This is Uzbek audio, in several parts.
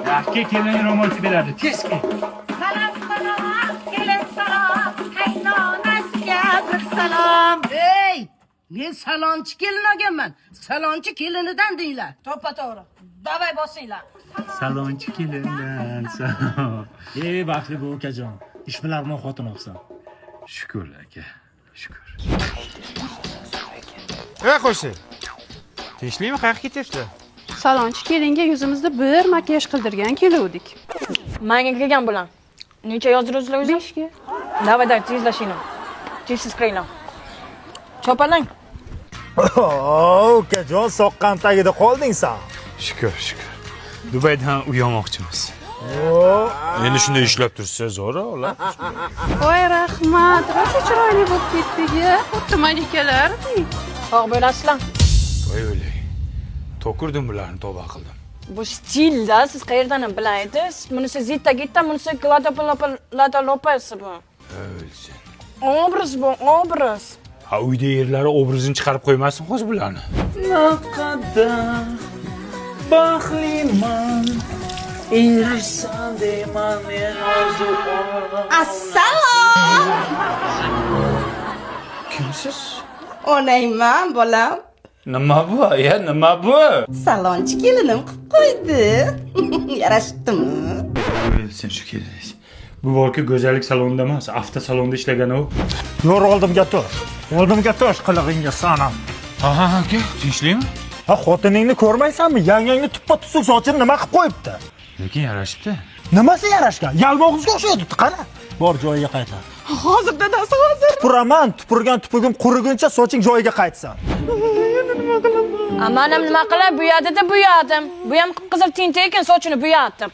Yaxki kelin ro'molcha beradi. Tezki. Salom salom, kelin salom, qaynonasiga bir salom. Ey, men salonchi kelin olganman. Salonchi kelinidan deylar. To'ppa to'g'ri. Davay bosinglar. Salonchi kelindan salom. Ey baxtli bu ukajon. Ishbilarmon xotin olsan. Shukr aka. Shukr. Qo'shi. Tinchlikmi? Qayerga ketyapsizlar? Salonchi kelinga yuzimizda bir makiyaj qildirgan keluvdik. Manga kelgan bular. Necha yozdirasizlar o'zi? 5 ga. Davay, tezlashinglar. Tezsiz qiringlar. Chopalang. Ukajon soqqan tagida qolding sen. Shukr. Dubaydan uyalmoqchimiz. Endi shunday ishlab tursa zo'r ola. Voy rahmat, rosa chiroyli bo'lib ketdigi. Xuddi malikalardek. Sog' bo'lasizlar. Voy o'lay. To'kurdim bularni tavba qildim. Bu stilda siz qayerdan bilaysiz? Bunisi zita gitta, bunisi lata bu. O'lsin. Obraz bu, obraz. Ha uyda yerlari obrazini chiqarib qo'ymasin hozir bularni. Naqadar baxtliman. Erishsam deyman men orzu Assalom. Kimsiz? Onayman, bolam. Nima bu? Nima bu? Salonchi kelinim qilib qo'ydi. Yarashdimi? O'lsin shu kelingiz. Bu balki go'zallik salonida emas, avtosalonda ishlagan u. Yo'q, oldimga tur. Oldimga tur qilig'ingga sanam. Aha, aka, tinchlikmi? Ha, xotiningni ko'rmaysanmi? Yangangni tuppa-tusuq sochini nima qilib qo'yibdi? Lekin yarashibdi. Nimasi yarashgan? Yalmog'izga o'xshaydi, qara. Bor joyiga qaytar. Hozir dadasi hozir. Tupuraman, tupurgim quriguncha soching joyiga qaytsin. Amanam nima qilay, buyadim. Bu ham qizil tinta ekan, sochini buyatdim.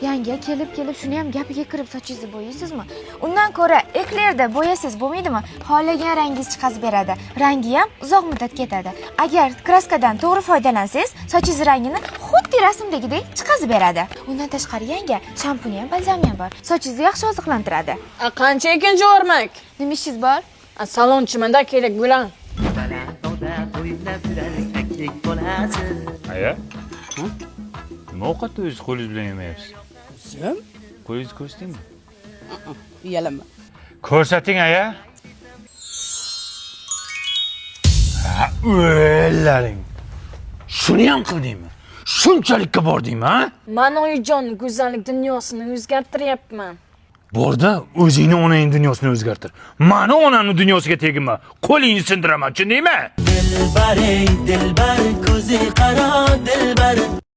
Yanga kelib shuni ham gapiga kirib sochingizni bo'yaysizmi? Undan ko'ra eklerda bo'yasangiz bo'lmaydimi? Xohlagan rangingiz chiqazib beradi. Rangi ham uzoq muddat ketadi. Agar kraskadan to'g'ri foydalansangiz, sochingiz rangini xuddi rasmdagidek chiqazib beradi. Undan tashqari yanga, shampuni ham, balzami ham bor. Sochingizni yaxshi oziqlantiradi. Qancha ekan jo'rmak? Nima ishingiz bor? Salonchimanda kerak bular. Aya? Nima ovqatni o'zingiz qo'lingiz bilan yemayapsiz? Sim? Qo'lingizni ko'rsatingmi? Uyalaman. Ko'rsating, aya. Ha, o'llaring. Shuni ham qildingmi? Shunchalikka bordingmi, ha? Men oyijon go'zallik dunyosini o'zgartiryapman. Borda o'zingni onangning dunyosini o'zgartir. Mani onamning dunyosiga teginma. Qo'lingni sindiraman, tushundingmi? Dilbar, ko'zi qaro dilbar.